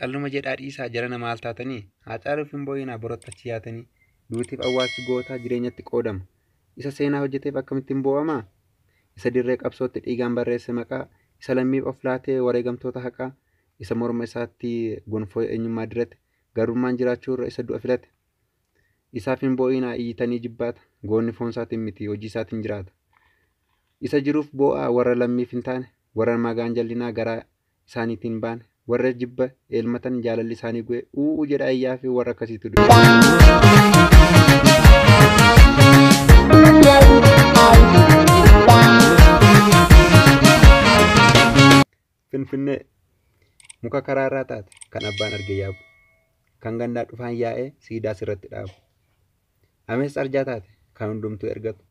calluma jedhaadhii isaa jarana maal taatanii haacaaluuf hin boo'inaa borotti achi yaatanii duutiif awwaalchi gootaa jireenyatti qoodama. Isa seenaa hojjeteef akkamittiin boo'amaa? Isa dirree qabsootti dhiigaan barreesse maqaa, isa lammiif of laatee wareegamtoota haqaa, isa morma isaatti gonfoo eenyummaa dirate garummaan jiraachuu irra isa du'a filate. Isaaf hin boo'inaa iyyitanii jibbaata, goonni foon isaatiin miti hojii isaatiin jiraata. Isa jiruuf boo'aa warra lammiif hin taane, warra magaan jallinaa garaa isaaniitiin baane, warra jibba eelmatan jaalalli isaanii gu'e uuu jedha ayyaa fi warra akkasiitu du'e. Finfinnee muka karaa irraa taate kan abbaan arge yaabu, kan gandaa dhufaan yaa'ee siidaas irratti dhaabu. Amees arjaa taate kan hundumtuu ergatu,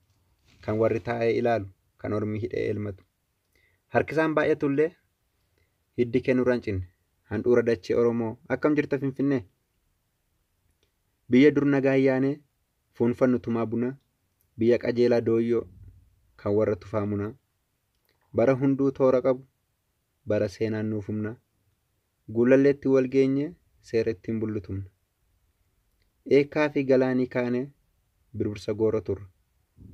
kan warri taa'ee ilaalu, kan ormi hidhee elmatu. Harkisaan baay'atullee hiddi kennurraan cinne, handhuura dachee Oromoo akkam jirta Finfinnee? Biyya dur nagaa yaanee fuunfannu tumaa bunaa, biyya qajeelaa dooyyoo kan warra tufaa munaa. Bara hunduu toora qabu, bara seenaan nuuf humna. Guulalleetti wal geenye seera ittiin bullutumna. Eekaa fi galaanii kaanee birbirsa goora turre,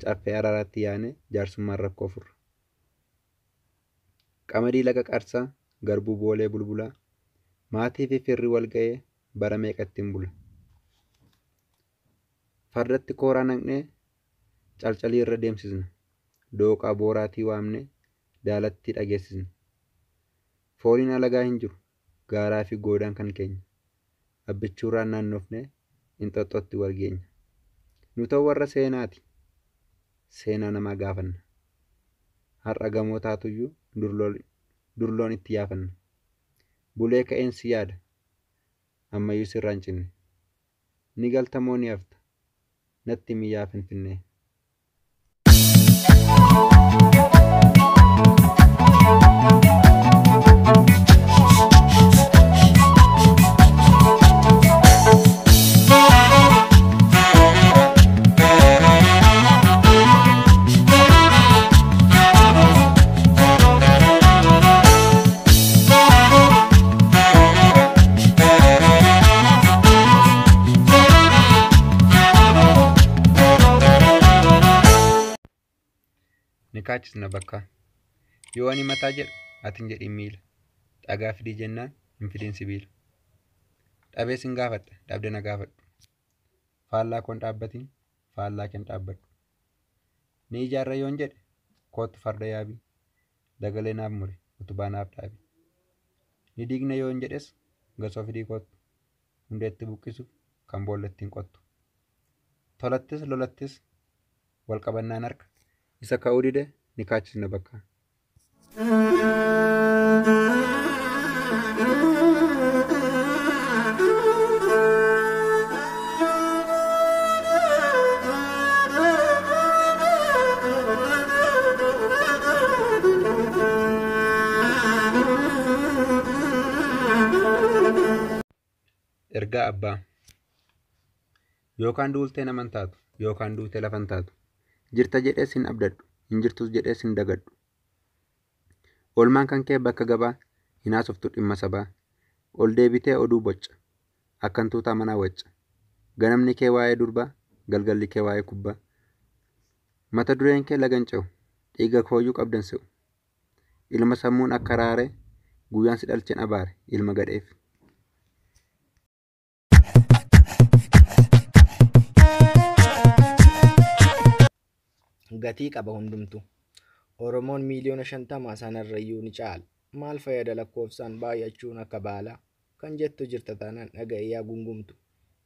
caffee araaraatti yaane jaarsummaan rakkoo furra. Qamadii laga qarsaa garbuu boolee bulbulaa, maatii fi firri wal ga'ee bara meeqa ittiin bula. Fardatti kooraa naqnee calcalii irra deemsisna, dooqaa booraatii waamne daalatti dhageessisna. Fooliin alagaa hin jiru, gaaraa fi goodaan kan keenya, abbichuurraan naannofne inxoxxootti wal geenya. Nu ta'u warra seenaati, seenaa namaa gaafanna. Har'a gamoo taatuyyuu durloon itti yaafanna. Bulee ka'een si yaada, ammayyuu sirraan cinne. Ni galtamoo ni hafta, natti miyyaa Finfinnee. Ni kaachisna bakka. Yoo ani mataa jedhu atin jedhin miila. Dhagaa fidii jennaan hin fidin sibiila. Dhabee sin gaafadha, dhabde na gaafadhu. Faallaa koon dhaabbatiin, faallaa keen dhaabbadhu. Ni ijaarra yoon jedhe kootu farda yaabii. Dagalee naaf mure, utubaa naaf dhaabi. Ni diigna yoon jedhes gasoo fidii kootu. Hundeetti buqqisuuf kan boollettiin qottu. Tolattis lolattis wal qabannaan harka. Isa ka'uu dide ni kaachisna bakka. Ergaa abbaa. Yookaan duultee naman taatu, yookaan duutee lafan taatu. Jirta jedhee sin abdadhu, hin jirtus jedhee sin dagadhu. Oolmaan kan kee bakka gabaa, hin haasoftu dhimma sabaa. Ol deebitee oduu bocca, akkan tuutaa manaa wacca. Ganamni kee waa'ee durbaa, galgalli kee waa'ee kubbaa. Mata dureen kee lagan ce'u, dhiiga kooyyuu qabdan se'u. Ilma sammuun akka raaree, guyyaan si dhalchen abaare, ilma gadheef. Gatii qaba hundumtu. Oromoon miiliyoona 50 sanarrayyuu ni caala. Maal fayyada lakkoofsaan baay'achuun akka baalaa? Kan jettu jirta taanaan dhaga'ee yaa gungumtu.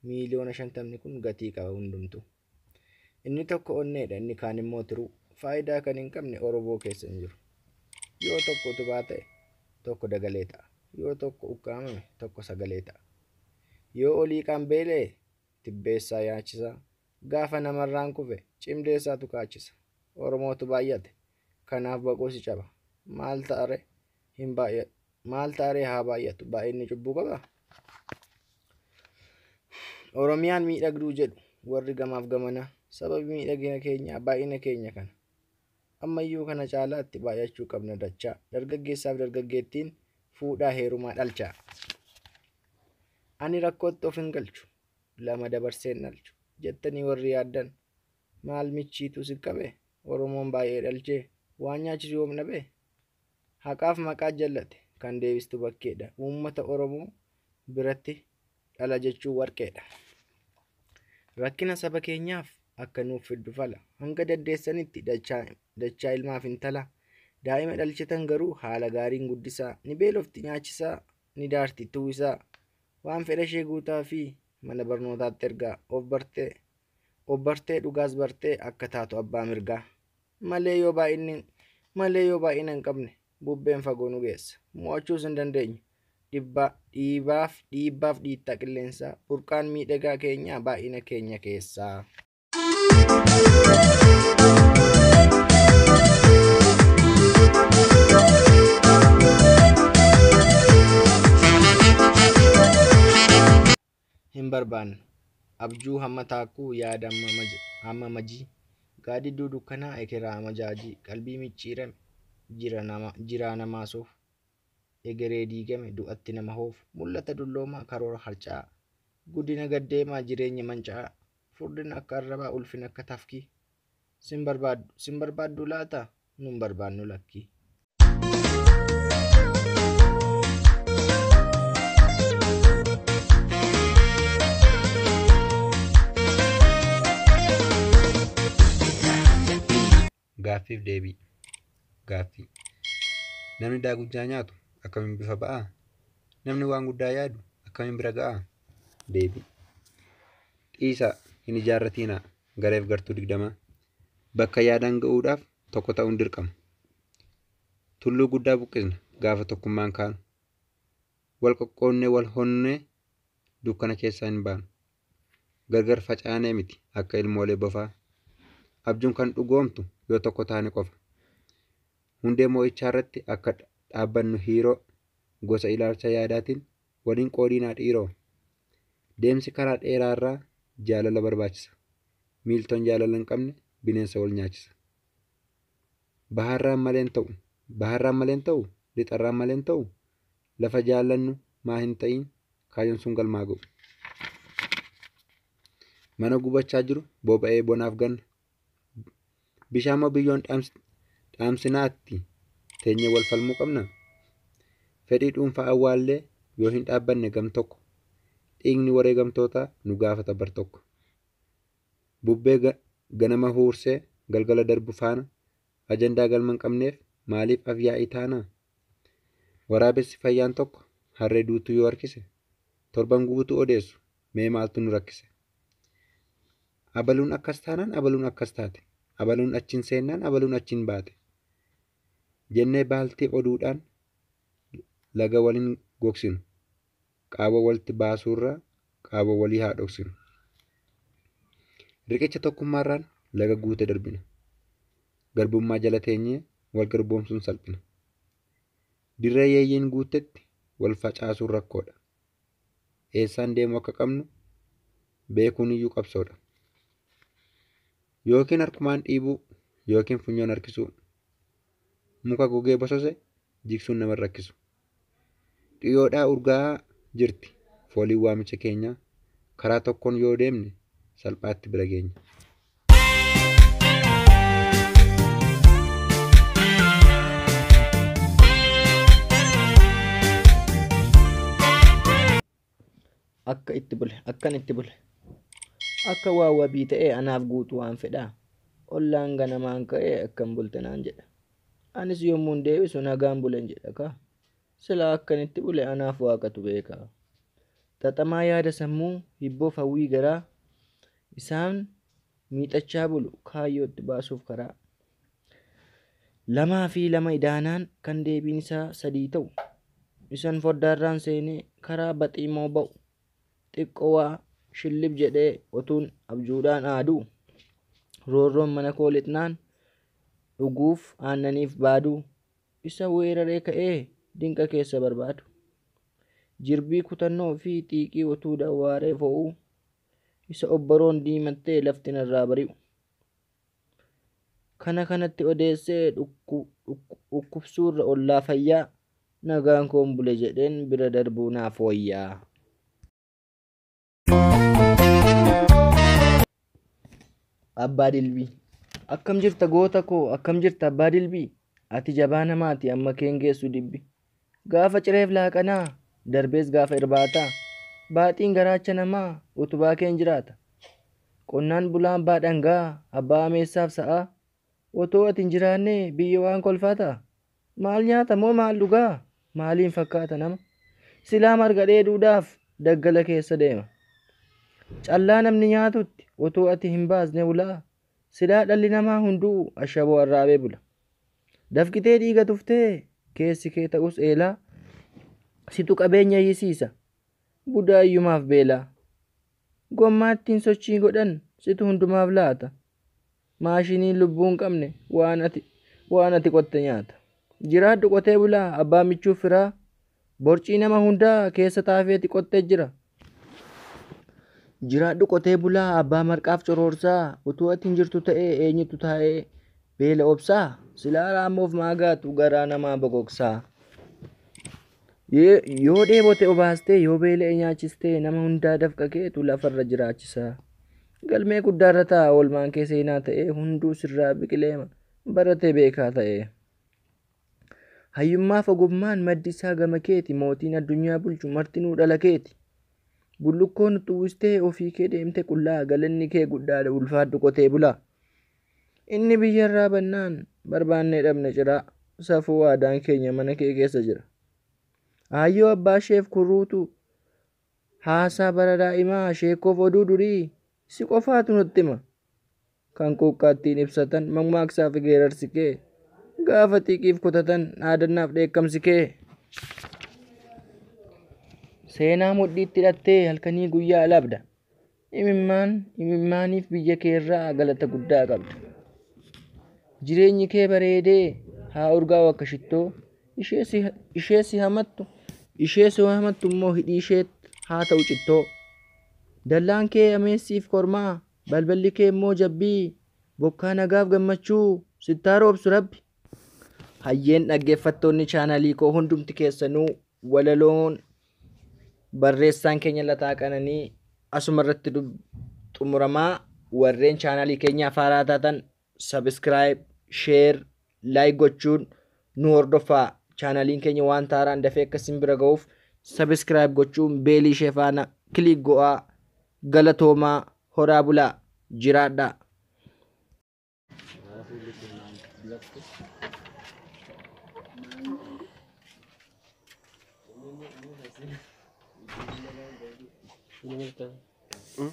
Miiliyoona 50 kun gatii qaba hundumtu. Inni tokko onneedha, inni kaan immoo tiruu. Faayidaa kan hin qabne Oromoo keessa hin jiru. Yoo tokko utubaa ta'e, tokko dagalee ta'a. Yoo tokko ukkaamame, tokko sagalee ta'a. Yoo olii qambeelee, tibbeessaa yaachisa. Gaafa namarraan kufe, cimdeessaatu kaachisa. Oromootu baay'ate, kanaaf baqoosi caba. Maal ta'aree haa baay'atu, baay'inni cubbuu qaba. Oromiyaan miidhagduu jedhu warri gamaaf gamana, sababi miidhagina keenya baay'ina keenya kana. Ammayyuu kana caalaatti baay'achuu qabna dachaa. Dargaggeessaaf dargaggeettiin fuudhaa heerumaa dhalchaa. Ani rakkootti of hin galchu. Lama dabarseen dhalchu. Jettanii warri yaaddan. Maal michiitu si qabe? Oromoon baay'ee dhalchee waan nyaachisu yoom dhabee? Haqaaf maqaa jallate kan deebistu bakkeedha. Uummata Oromoo biratti dhala jechuun warqeedha. Rakkina saba keenyaaf akka nuuf fiddu fala. Hanga dandeessanitti dachaa ilmaaf intala. Daa'ima dhalchitan garuu haala gaariin guddisaa. Ni beelofti nyaachisaa. Ni daarti tuwisaa. Waan fedha ishee guutaa fi mana barnootaatti ergaa. Of bartee dhugaas bartee akka taatu abbaa mirgaa. Malee yoo baay'ina hin qabne bubbeen fagoo nu geessa. Mo'achuus hin dandeenyu. Dhiibbaaf dhiittaa qilleensaa. Burqaan miidhagaa keenyaa baay'ina keenya keessaa. Hin barbaanne. Abjuu hamma taakkuu yaada hamma majii. Gaadidduu dukkanaa ekeraa majaajii. Qalbii micciirame jiraa namaa soofu. Egeree diigame du'atti nama hoofu. Mul'ata dulloomaa karoora harca'aa. Guddina gaddeemaa jireenya manca'aa. Furdina akka arrabaa ulfina akka tafkii. Sin barbaaddu laata? Nun barbaannu lakkii. Gaaffiif deebii. Gaaffii. Namni daagujjaa nyaatu akkamiin bifa ba'aa? Namni waan guddaa yaadu akkamiin bira ga'aa? Deebii. Dhiisaa hin ijaarratinaa gareef gartuu 20 bakka yaadaan ga'uudhaaf tokko ta'uun dirqama. Tulluu guddaa buqqisna gaafa tokkummaan kaanu. Wal qoqqoonnee wal honnee dukkana keessaa hin baanu. Gargar facaanee miti akka ilmoolee bofaa. Abjuun kan dhugoomtu yoo tokko taane qofa. Hundee mo'ichaa irratti akka dhaabbannu hiiroo gosa ilaalcha yaadaatiin waliin qoodinaa dhiiroo. Deemsi karaa dheeraa irraa jaalala barbaachisa. Miiltoon jaalala hin qabne bineensa wal nyaachisa. Baharraan maleen ta'u, lixarraan maleen ta'u, lafa jaallannu maa hin ta'in kaayyoon sun galmaa ga'u. Mana gubachaa jiru boba'ee bonaaf ganna. Bishaan moo biyyoon dhaamsinaatti teenyee wal falmuu qabna. Fedhii dhuunfaa awwaallee yoo hin dhaabbanne gam tokko. Dhiigni wareegamtootaa nu gaafata bar tokko. Bubbee ganama huursee galgala darbu faana ajandaa galma hin qabneef maaliif afyaa'ii taana? Waraabessi fayyaan tokko harree duutu yoo harkise torban guutuu odeessu mee maaltu nu rakkise? Abaluun akkas taanaan abaluun akkas taate. Abaluun achiin seennaan abaluun achiin baate. Jennee baaltii oduudhaan laga waliin gogsinu. Qaaba walitti baasuurraa qaaba walii haa dhoksinu. Riqicha tokkummaarraan laga guute darbina. Garbummaa jala teenyee wal garboomsuun salphina. Dirree yeeyyiin guutetti wal facaasuun rakkoodha. Eessaan deemu akka qabnu beekuun iyyuu qabsoodha. Yookiin harkumaan dhiibuu yookiin funyoon harkisuu. Muka gogee bosose jigsuun nama rakkisu. Dhiyoodhaa urgaa'aa jirti fooliin waamicha keenyaa karaa tokkoon yoo deemne salphaatti bira geenya. Akkan itti bule. Akka waawwabii ta'ee anaaf guutuu waan fedhaa. Ollaan ganamaan ka'ee akkan bulte naan jedha. Anis yommuun deebisu nagaan bulen jedha kaa. Silaa akkan itti bule anaaf waaqatu beekaa. Xaxamaa yaada sammuu hibboof hawwii garaa. Isaan miixachaa bulu kaayyootti baasuuf karaa. 2 fi 2 idaanaan kan deebiin isaa 3 ta'u. Isan foddaarraan seenee karaa baxiimoo ba'u. Xiqqoo shillib jedhee otuun abjuudhaan aaduu. Roorroon mana koo lixnaan dhuguuf aannaniif baaduu. Isa weeraree ka'ee dinqa keessa barbaadu. Jirbii kutannoo fi xiiqii otuu dawwaaree fo'uu. Isa obbaroon diimattee lafti narraa bari'u. Kana kanatti odeessee dhukkubsuurra ollaa fayyaa. Nagaan koon bule jedheen bira darbuu naaf wayyaa. Abbaa Dilbii. Akkam jirta goota koo, akkam jirta abbaa Dilbii. Ati jabaa namaati amma keen geessu dibbi. Gaafa cireef laaqanaa, darbees gaafa irbaataa. Baaxiin garaacha namaa utubaa keen jiraata. Qonnaan bulaan abbaa dhangaa, abbaa ameessaaf sa'aa. Otoo ati hin jiraanne biyya waan kolfaataa. Maal nyaata moo maal dhugaa? Maaliin fakkaata nama? Silaa marga dheeduudhaaf daggala keessa deema. Callaa namni nyaatutti otoo ati hin baasne ulaa. Silaa dhalli namaa hunduu ashaboo arraabee bula. Dafqitee dhiiga tuftee keessi kee ta'us eelaa. Situ qabeenya hiisiisa. Budaa iyyumaaf beelaa. Gommaattiin sochii godhan situ hundumaaf laata. Maashiniin lubbuu hin qabne waan ati qotte nyaata. Jiraadhu qotee bulaa abbaa michuuf firaa. Borcii nama hundaa keessa taafeeti qottee jira. Jiraadhu qotee bulaa abbaa marqaaf coroorsaa. Utuu ati hin jirtu ta'ee eenyutu taa'ee beela obsaa. Silaa raamoof maagaatu garaa namaa boqoqsaa. Yoo dheebote obaastee yoo beela'e nyaachistee nama hundaa dafqa keetu lafarra jiraachisaa. Galmee guddaarra taa'a oolmaan kee seenaa ta'ee hunduu sirraa biqileema baratee beekaa ta'ee. Hayyummaaf ogummaan maddi isaa gama keeti mootiin addunyaa bulchu martinuu dhala keeti. Bullukkoon uwwistee ofii kee deemte qullaa galanni kee guddaadha ulfaadhu qotee bulaa. Inni biyyarraa bannaan barbaannee dhabne ciraa safuu aadaan keenya mana kee keessa jira. Aayyoo abbaa isheef kurruutu haasaa bara daa'imaa sheekoof oduu durii si qofaatu nutti hima. Kan quuqqaattiin ibsatan mammaaksaaf geerarsi kee gaafa xiiqiif kutatan dhaadannaaf dheekkamsi kee. Seenaa mudhiitti hidhattee halkanii guyyaa labda. Imimmaaniif biyya kee irraa galata guddaa qabda. Jireenyi kee bareedee haa urgaa'u akka shittoo. Ishee si hamattu immoo hidhii isheet haa ta'u cittoo. Dallaan kee ameessiif kormaa balballi kee immoo jabbii. Bokkaa nagaaf gammachuu sittaa roobsu rabbi. Hayyeen dhaggeeffattoonni chaanalii koo hundumti keessanuu walaloon barreessaan keenya Lataa Qananii asuma irratti xumuramaa. Warreen chaanalii keenyaaf haaraa taatan sabiskiraayib, sheer, laayik gochuun nu hordofaa. Chaanaliin keenya waan taaraan dafee akkasin bira ga'uuf sabiskiraayib gochuun beelii ishee faana kilik go'aa. Galatoomaa horaa bulaa jiraadhaa. Hmm?